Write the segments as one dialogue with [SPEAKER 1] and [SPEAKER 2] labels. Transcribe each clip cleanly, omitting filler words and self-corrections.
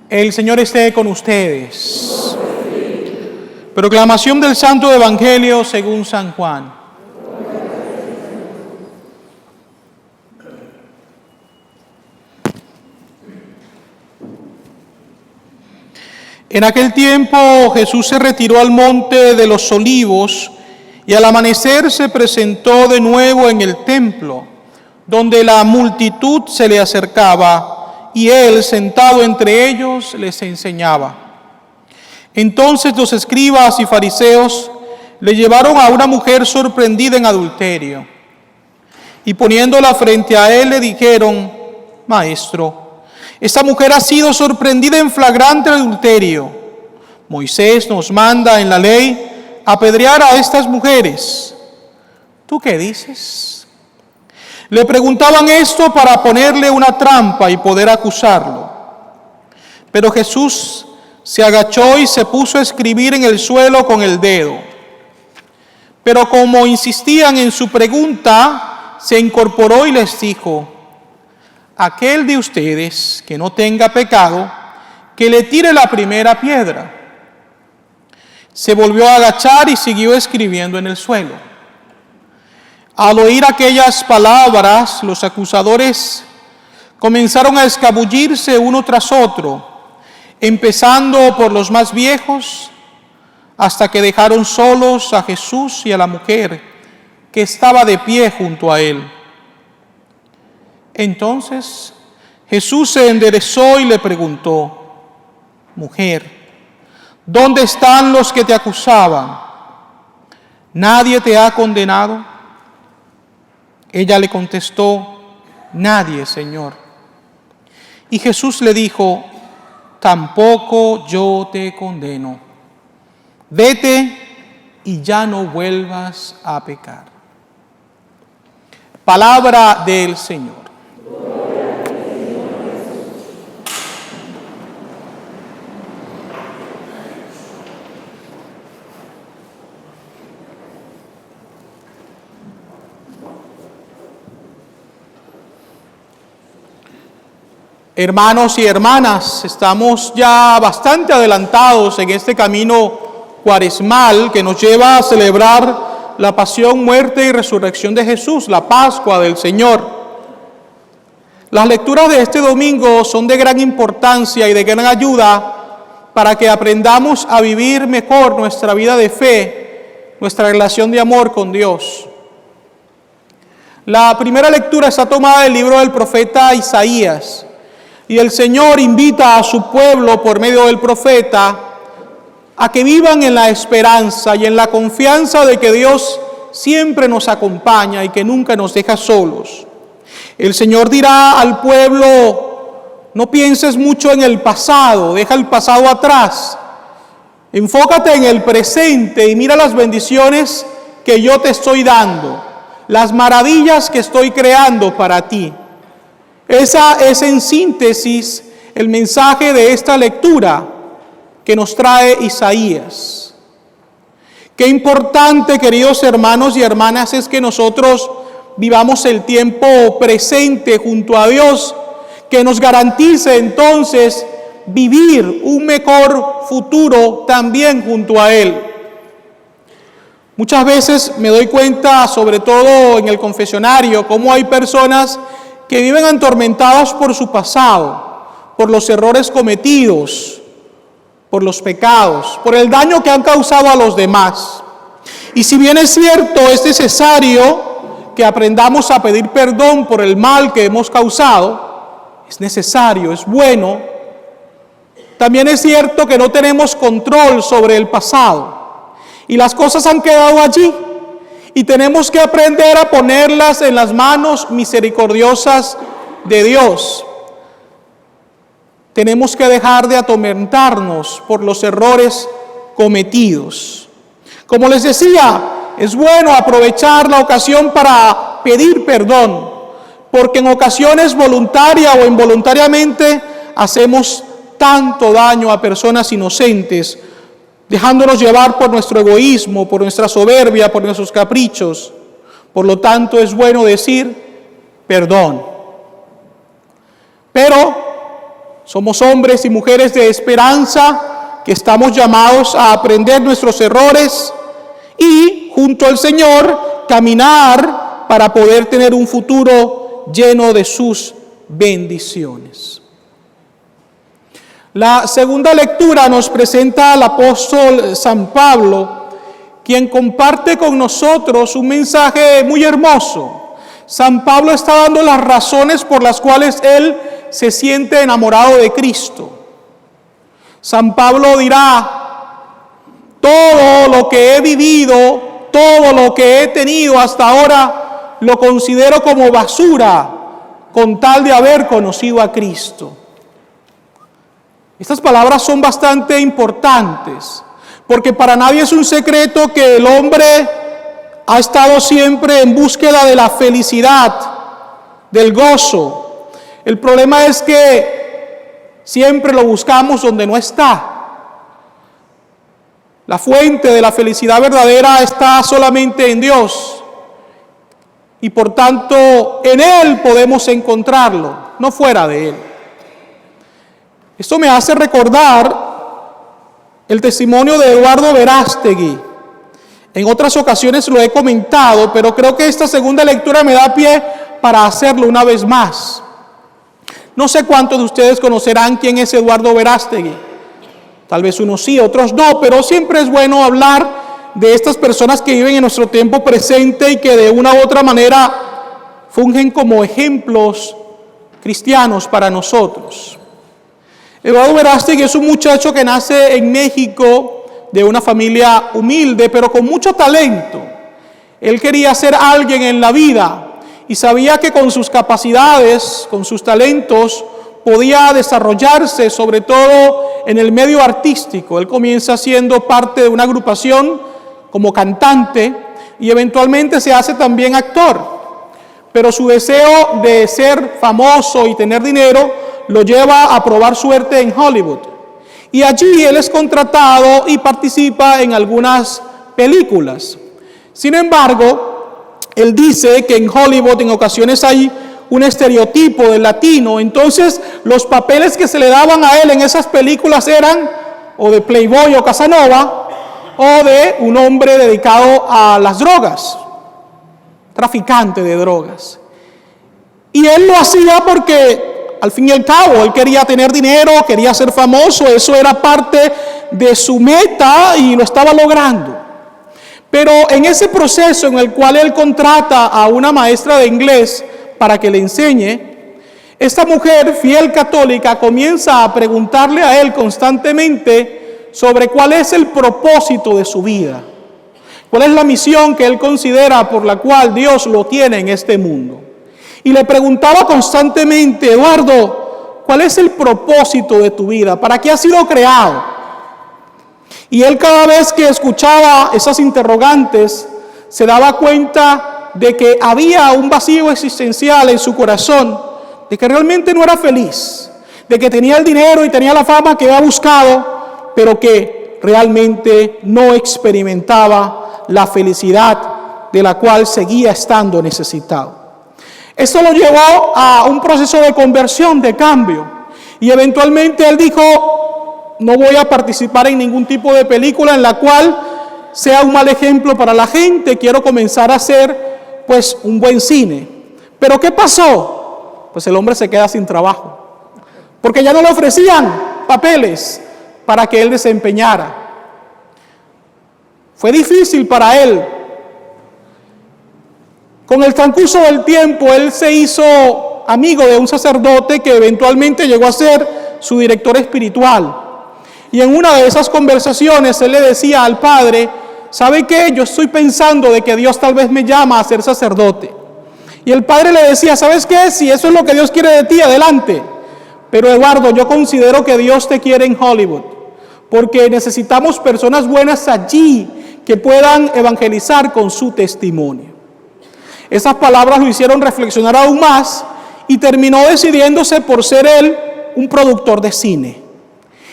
[SPEAKER 1] El Señor esté con ustedes. Proclamación del Santo Evangelio según San Juan. En aquel tiempo Jesús se retiró al monte de los Olivos y al amanecer se presentó de nuevo en el templo, donde la multitud se le acercaba y él, sentado entre ellos, les enseñaba. Entonces los escribas y fariseos le llevaron a una mujer sorprendida en adulterio y poniéndola frente a él le dijeron: Maestro, esta mujer ha sido sorprendida en flagrante adulterio. Moisés nos manda en la ley apedrear a estas mujeres. ¿Tú qué dices? Le preguntaban esto para ponerle una trampa y poder acusarlo. Pero Jesús se agachó y se puso a escribir en el suelo con el dedo. Pero como insistían en su pregunta, se incorporó y les dijo: aquel de ustedes que no tenga pecado, que le tire la primera piedra. Se volvió a agachar y siguió escribiendo en el suelo. Al oír aquellas palabras, los acusadores comenzaron a escabullirse uno tras otro, empezando por los más viejos, hasta que dejaron solos a Jesús y a la mujer que estaba de pie junto a él. Entonces Jesús se enderezó y le preguntó: Mujer, ¿dónde están los que te acusaban? ¿Nadie te ha condenado? Ella le contestó: Nadie, Señor. Y Jesús le dijo: Tampoco yo te condeno. Vete y ya no vuelvas a pecar. Palabra del Señor. Hermanos y hermanas, estamos ya bastante adelantados en este camino cuaresmal que nos lleva a celebrar la pasión, muerte y resurrección de Jesús, la Pascua del Señor. Las lecturas de este domingo son de gran importancia y de gran ayuda para que aprendamos a vivir mejor nuestra vida de fe, nuestra relación de amor con Dios. La primera lectura está tomada del libro del profeta Isaías. Y el Señor invita a su pueblo por medio del profeta a que vivan en la esperanza y en la confianza de que Dios siempre nos acompaña y que nunca nos deja solos. El Señor dirá al pueblo: no pienses mucho en el pasado, deja el pasado atrás. Enfócate en el presente y mira las bendiciones que yo te estoy dando, las maravillas que estoy creando para ti. Esa es en síntesis el mensaje de esta lectura que nos trae Isaías. Qué importante, queridos hermanos y hermanas, es que nosotros vivamos el tiempo presente junto a Dios, que nos garantice entonces vivir un mejor futuro también junto a Él. Muchas veces me doy cuenta, sobre todo en el confesionario, cómo hay personas que viven atormentadas por su pasado, por los errores cometidos, por los pecados, por el daño que han causado a los demás. Y si bien es cierto, es necesario que aprendamos a pedir perdón por el mal que hemos causado, es necesario, es bueno, también es cierto que no tenemos control sobre el pasado y las cosas han quedado allí. Y tenemos que aprender a ponerlas en las manos misericordiosas de Dios. Tenemos que dejar de atormentarnos por los errores cometidos. Como les decía, es bueno aprovechar la ocasión para pedir perdón, porque en ocasiones voluntaria o involuntariamente hacemos tanto daño a personas inocentes, dejándonos llevar por nuestro egoísmo, por nuestra soberbia, por nuestros caprichos. Por lo tanto, es bueno decir: perdón. Pero somos hombres y mujeres de esperanza que estamos llamados a aprender nuestros errores y junto al Señor caminar para poder tener un futuro lleno de sus bendiciones. La segunda lectura nos presenta al apóstol San Pablo, quien comparte con nosotros un mensaje muy hermoso. San Pablo está dando las razones por las cuales él se siente enamorado de Cristo. San Pablo dirá: todo lo que he vivido, todo lo que he tenido hasta ahora, lo considero como basura con tal de haber conocido a Cristo. Estas palabras son bastante importantes, porque para nadie es un secreto que el hombre ha estado siempre en búsqueda de la felicidad, del gozo. El problema es que siempre lo buscamos donde no está. La fuente de la felicidad verdadera está solamente en Dios. Y por tanto, en Él podemos encontrarlo, no fuera de Él. Esto me hace recordar el testimonio de Eduardo Verástegui. En otras ocasiones lo he comentado, pero creo que esta segunda lectura me da pie para hacerlo una vez más. No sé cuántos de ustedes conocerán quién es Eduardo Verástegui. Tal vez unos sí, otros no, pero siempre es bueno hablar de estas personas que viven en nuestro tiempo presente y que de una u otra manera fungen como ejemplos cristianos para nosotros. Eduardo Verástegui es un muchacho que nace en México de una familia humilde, pero con mucho talento. Él quería ser alguien en la vida y sabía que con sus capacidades, con sus talentos, podía desarrollarse, sobre todo en el medio artístico. Él comienza siendo parte de una agrupación como cantante y eventualmente se hace también actor. Pero su deseo de ser famoso y tener dinero lo lleva a probar suerte en Hollywood. Y allí él es contratado y participa en algunas películas. Sin embargo, él dice que en Hollywood en ocasiones hay un estereotipo del latino. Entonces, los papeles que se le daban a él en esas películas eran o de Playboy o Casanova o de un hombre dedicado a las drogas, traficante de drogas. Y él lo hacía porque al fin y al cabo, él quería tener dinero, quería ser famoso, eso era parte de su meta y lo estaba logrando. Pero en ese proceso en el cual él contrata a una maestra de inglés para que le enseñe, esta mujer fiel católica comienza a preguntarle a él constantemente sobre cuál es el propósito de su vida, cuál es la misión que él considera por la cual Dios lo tiene en este mundo. Y le preguntaba constantemente: Eduardo, ¿cuál es el propósito de tu vida? ¿Para qué has sido creado? Y él cada vez que escuchaba esas interrogantes, se daba cuenta de que había un vacío existencial en su corazón, de que realmente no era feliz, de que tenía el dinero y tenía la fama que había buscado, pero que realmente no experimentaba la felicidad de la cual seguía estando necesitado. Esto lo llevó a un proceso de conversión, de cambio. Y eventualmente él dijo: no voy a participar en ningún tipo de película en la cual sea un mal ejemplo para la gente. Quiero comenzar a hacer pues un buen cine. ¿Pero qué pasó? Pues el hombre se queda sin trabajo, porque ya no le ofrecían papeles para que él desempeñara. Fue difícil para él. Con el transcurso del tiempo, él se hizo amigo de un sacerdote que eventualmente llegó a ser su director espiritual. Y en una de esas conversaciones, él le decía al padre: ¿sabe qué? Yo estoy pensando de que Dios tal vez me llama a ser sacerdote. Y el padre le decía: ¿sabes qué? Si eso es lo que Dios quiere de ti, adelante. Pero Eduardo, yo considero que Dios te quiere en Hollywood, porque necesitamos personas buenas allí que puedan evangelizar con su testimonio. Esas palabras lo hicieron reflexionar aún más y terminó decidiéndose por ser él un productor de cine.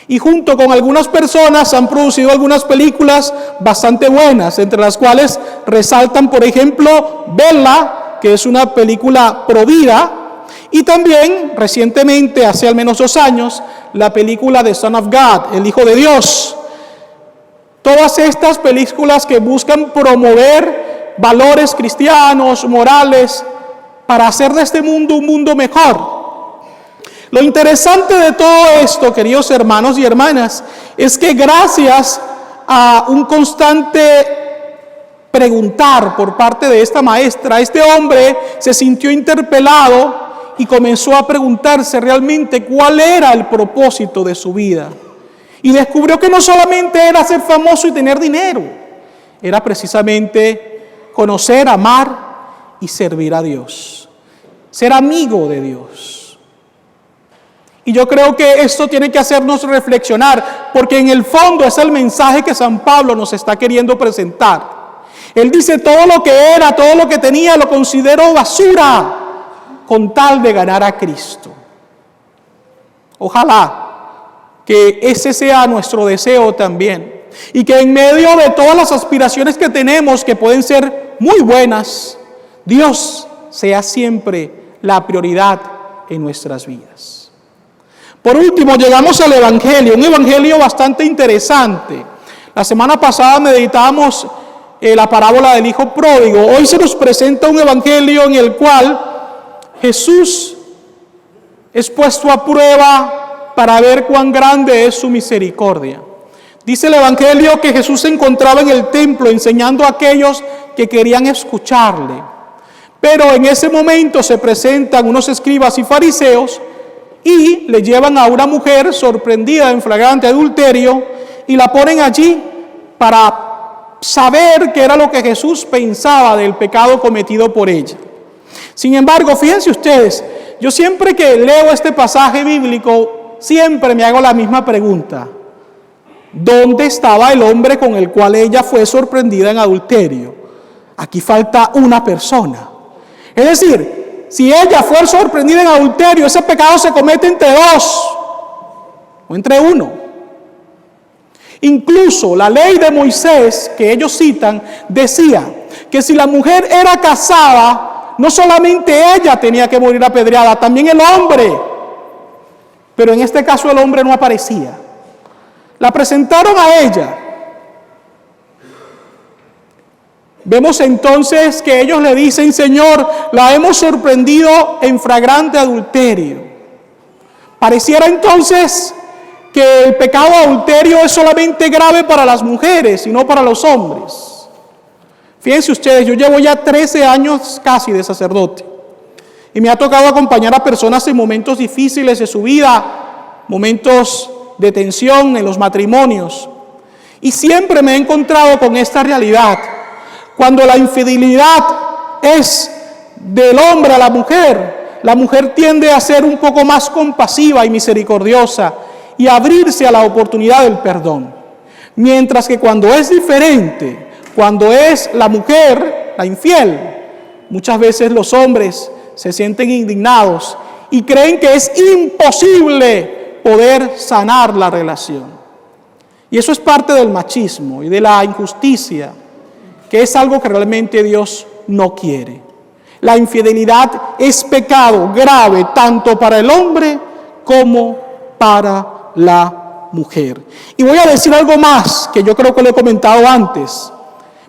[SPEAKER 1] Y junto con algunas personas han producido algunas películas bastante buenas, entre las cuales resaltan, por ejemplo, Bella, que es una película pro vida, y también recientemente, hace al menos 2 años, la película The Son of God, el Hijo de Dios. Todas estas películas que buscan promover valores cristianos, morales, para hacer de este mundo un mundo mejor. Lo interesante de todo esto, queridos hermanos y hermanas, es que gracias a un constante preguntar por parte de esta maestra, este hombre se sintió interpelado y comenzó a preguntarse realmente cuál era el propósito de su vida. Y descubrió que no solamente era ser famoso y tener dinero, era precisamente conocer, amar y servir a Dios, ser amigo de Dios. Y yo creo que esto tiene que hacernos reflexionar, porque en el fondo es el mensaje que San Pablo nos está queriendo presentar. Él dice: todo lo que era, todo lo que tenía, lo considero basura con tal de ganar a Cristo. Ojalá que ese sea nuestro deseo también, y que en medio de todas las aspiraciones que tenemos, que pueden ser muy buenas, Dios sea siempre la prioridad en nuestras vidas. Por último, llegamos al Evangelio, un Evangelio bastante interesante. La semana pasada meditábamos la parábola del Hijo Pródigo. Hoy se nos presenta un Evangelio en el cual Jesús es puesto a prueba para ver cuán grande es su misericordia. Dice el Evangelio que Jesús se encontraba en el templo enseñando a aquellos que querían escucharle. Pero en ese momento se presentan unos escribas y fariseos y le llevan a una mujer sorprendida en flagrante adulterio y la ponen allí para saber qué era lo que Jesús pensaba del pecado cometido por ella. Sin embargo, fíjense ustedes, yo siempre que leo este pasaje bíblico, siempre me hago la misma pregunta: ¿dónde estaba el hombre con el cual ella fue sorprendida en adulterio? Aquí falta una persona. Es decir, si ella fue sorprendida en adulterio, ese pecado se comete entre 2 o entre 1. Incluso la ley de Moisés que ellos citan decía que si la mujer era casada, no solamente ella tenía que morir apedreada, también el hombre. Pero en este caso el hombre no aparecía. La presentaron a ella. Vemos entonces que ellos le dicen: Señor, la hemos sorprendido en flagrante adulterio. Pareciera entonces que el pecado de adulterio es solamente grave para las mujeres y no para los hombres. Fíjense ustedes, yo llevo ya 13 años casi de sacerdote y me ha tocado acompañar a personas en momentos difíciles de su vida, momentos de tensión en los matrimonios, y siempre me he encontrado con esta realidad. Cuando la infidelidad es del hombre a la mujer tiende a ser un poco más compasiva y misericordiosa y abrirse a la oportunidad del perdón. Mientras que cuando es diferente, cuando es la mujer la infiel, muchas veces los hombres se sienten indignados y creen que es imposible poder sanar la relación. Y eso es parte del machismo y de la injusticia, que es algo que realmente Dios no quiere. La infidelidad es pecado grave tanto para el hombre como para la mujer. Y voy a decir algo más que yo creo que lo he comentado antes.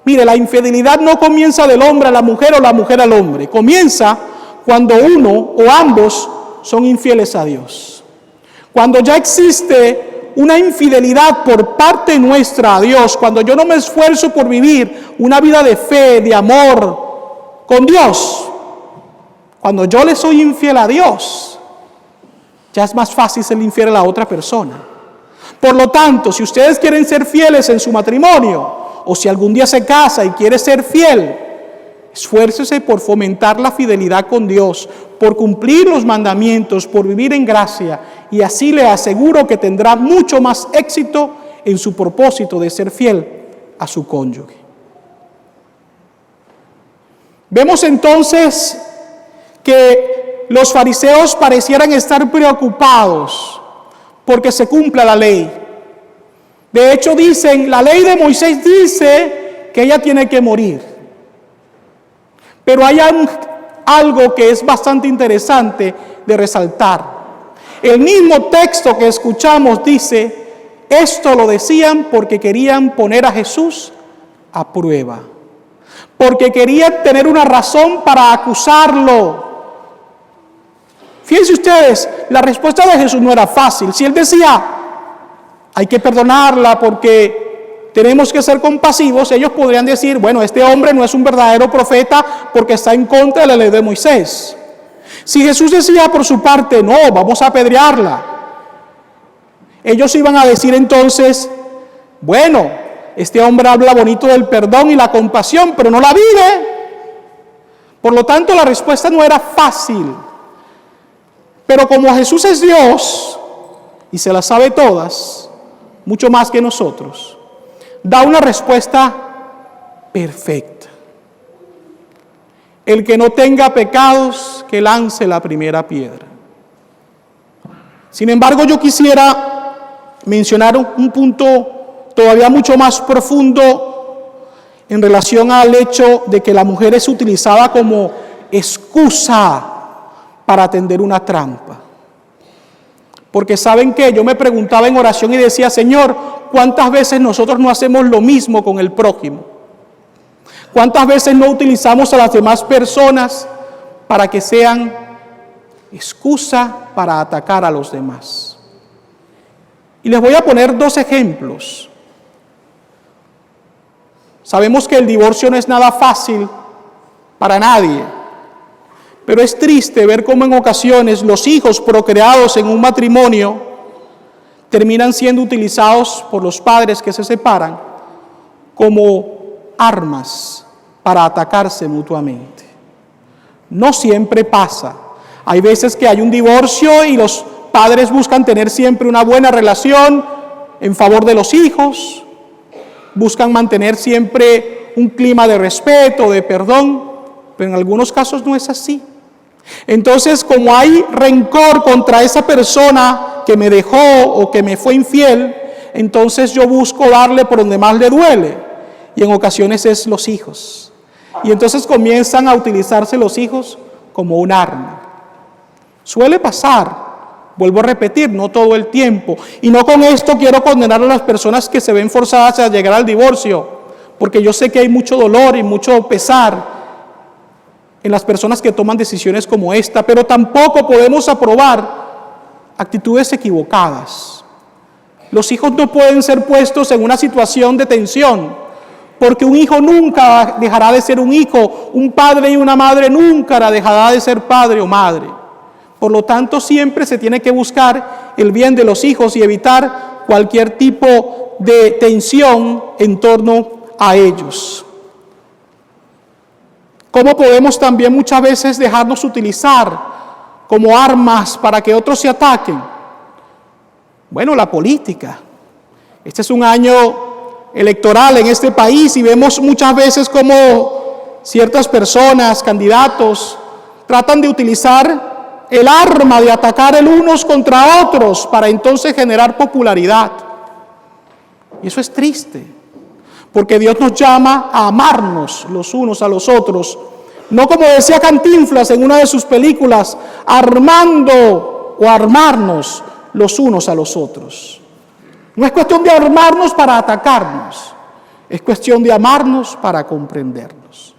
[SPEAKER 1] Mire, la infidelidad no comienza del hombre a la mujer o la mujer al hombre. Comienza cuando uno o ambos son infieles a Dios. Cuando ya existe una infidelidad por parte nuestra a Dios, cuando yo no me esfuerzo por vivir una vida de fe, de amor con Dios, cuando yo le soy infiel a Dios, ya es más fácil ser infiel a la otra persona. Por lo tanto, si ustedes quieren ser fieles en su matrimonio, o si algún día se casa y quiere ser fiel, esfuércese por fomentar la fidelidad con Dios, por cumplir los mandamientos, por vivir en gracia, y así le aseguro que tendrá mucho más éxito en su propósito de ser fiel a su cónyuge. Vemos entonces que los fariseos parecieran estar preocupados porque se cumpla la ley. De hecho dicen, la ley de Moisés dice que ella tiene que morir. Pero hay algo que es bastante interesante de resaltar. El mismo texto que escuchamos dice, esto lo decían porque querían poner a Jesús a prueba, porque querían tener una razón para acusarlo. Fíjense ustedes, la respuesta de Jesús no era fácil. Si él decía, hay que perdonarla porque tenemos que ser compasivos, ellos podrían decir, bueno, este hombre no es un verdadero profeta porque está en contra de la ley de Moisés. Si Jesús decía por su parte, no, vamos a apedrearla, ellos iban a decir entonces, bueno, este hombre habla bonito del perdón y la compasión, pero no la vive. Por lo tanto, la respuesta no era fácil. Pero como Jesús es Dios y se las sabe todas, mucho más que nosotros, da una respuesta perfecta. El que no tenga pecados, que lance la primera piedra. Sin embargo, yo quisiera mencionar un punto todavía mucho más profundo en relación al hecho de que la mujer es utilizada como excusa para tender una trampa. Porque ¿saben qué? Yo me preguntaba en oración y decía, Señor, ¿cuántas veces nosotros no hacemos lo mismo con el prójimo? ¿Cuántas veces no utilizamos a las demás personas para que sean excusa para atacar a los demás? Y les voy a poner 2 ejemplos. Sabemos que el divorcio no es nada fácil para nadie. Pero es triste ver cómo en ocasiones los hijos procreados en un matrimonio terminan siendo utilizados por los padres que se separan como armas para atacarse mutuamente. No siempre pasa. Hay veces que hay un divorcio y los padres buscan tener siempre una buena relación en favor de los hijos, buscan mantener siempre un clima de respeto, de perdón, pero en algunos casos no es así. Entonces, como hay rencor contra esa persona que me dejó o que me fue infiel, entonces yo busco darle por donde más le duele, y en ocasiones es los hijos. Y entonces comienzan a utilizarse los hijos como un arma. Suele pasar, vuelvo a repetir, no todo el tiempo. Y no con esto quiero condenar a las personas que se ven forzadas a llegar al divorcio, porque yo sé que hay mucho dolor y mucho pesar en las personas que toman decisiones como esta, pero tampoco podemos aprobar actitudes equivocadas. Los hijos no pueden ser puestos en una situación de tensión, porque un hijo nunca dejará de ser un hijo, un padre y una madre nunca dejará de ser padre o madre. Por lo tanto, siempre se tiene que buscar el bien de los hijos y evitar cualquier tipo de tensión en torno a ellos. ¿Cómo podemos también muchas veces dejarnos utilizar como armas para que otros se ataquen? Bueno, la política. Este es un año electoral en este país y vemos muchas veces cómo ciertas personas, candidatos, tratan de utilizar el arma de atacar el unos contra otros para entonces generar popularidad. Y eso es triste. Porque Dios nos llama a amarnos los unos a los otros. No como decía Cantinflas en una de sus películas, armando o armarnos los unos a los otros. No es cuestión de armarnos para atacarnos. Es cuestión de amarnos para comprendernos.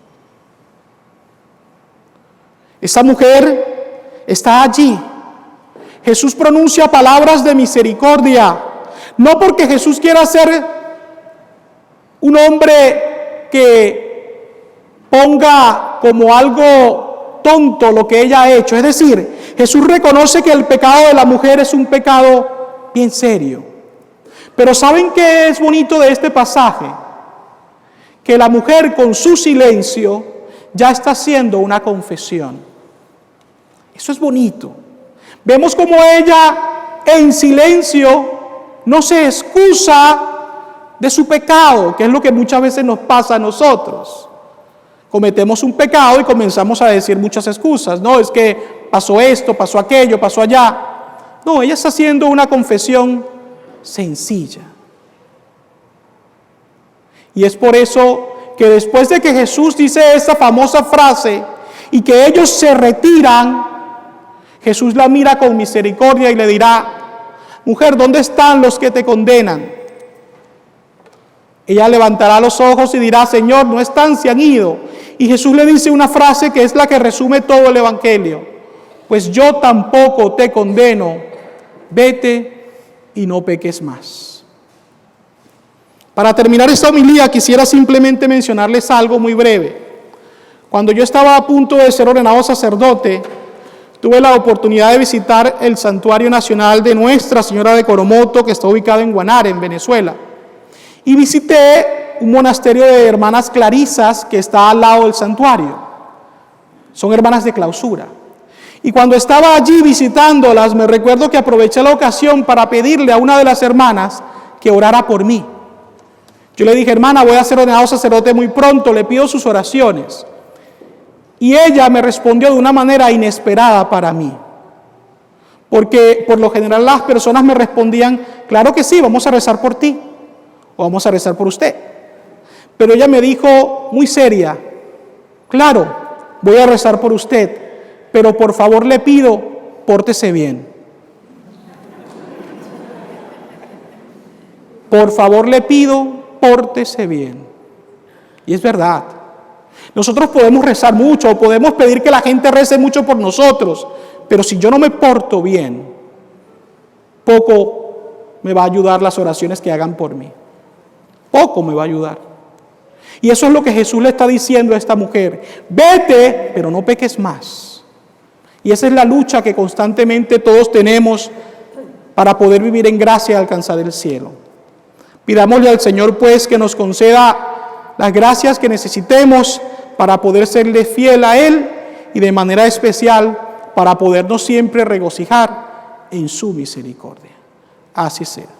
[SPEAKER 1] Esa mujer está allí. Jesús pronuncia palabras de misericordia. No porque Jesús quiera ser un hombre que ponga como algo tonto lo que ella ha hecho. Es decir, Jesús reconoce que el pecado de la mujer es un pecado bien serio. Pero ¿saben qué es bonito de este pasaje? Que la mujer con su silencio ya está haciendo una confesión. Eso es bonito. Vemos como ella en silencio no se excusa de su pecado, que es lo que muchas veces nos pasa a nosotros. Cometemos un pecado y comenzamos a decir muchas excusas. No, es que pasó esto, pasó aquello, pasó allá. No, ella está haciendo una confesión sencilla. Y es por eso que después de que Jesús dice esta famosa frase, y que ellos se retiran, Jesús la mira con misericordia y le dirá: mujer, ¿dónde están los que te condenan? Ella levantará los ojos y dirá: Señor, no están, se han ido. Y Jesús le dice una frase que es la que resume todo el Evangelio: pues yo tampoco te condeno, vete y no peques más. Para terminar esta homilía quisiera simplemente mencionarles algo muy breve. Cuando yo estaba a punto de ser ordenado sacerdote, tuve la oportunidad de visitar el Santuario Nacional de Nuestra Señora de Coromoto, que está ubicado en Guanare, en Venezuela. Y visité un monasterio de hermanas clarisas que está al lado del santuario. Son hermanas de clausura. Y cuando estaba allí visitándolas, me recuerdo que aproveché la ocasión para pedirle a una de las hermanas que orara por mí. Yo le dije: hermana, voy a ser ordenado sacerdote muy pronto, le pido sus oraciones. Y ella me respondió de una manera inesperada para mí. Porque por lo general las personas me respondían: claro que sí, vamos a rezar por ti. O vamos a rezar por usted. Pero ella me dijo muy seria: claro, voy a rezar por usted, pero por favor le pido, pórtese bien. Por favor le pido, pórtese bien. Y es verdad. Nosotros podemos rezar mucho, podemos pedir que la gente rece mucho por nosotros, pero si yo no me porto bien, poco me va a ayudar las oraciones que hagan por mí. Poco me va a ayudar. Y eso es lo que Jesús le está diciendo a esta mujer: vete, pero no peques más. Y esa es la lucha que constantemente todos tenemos para poder vivir en gracia y alcanzar el cielo. Pidámosle al Señor pues que nos conceda las gracias que necesitemos para poder serle fiel a Él y de manera especial para podernos siempre regocijar en su misericordia. Así sea.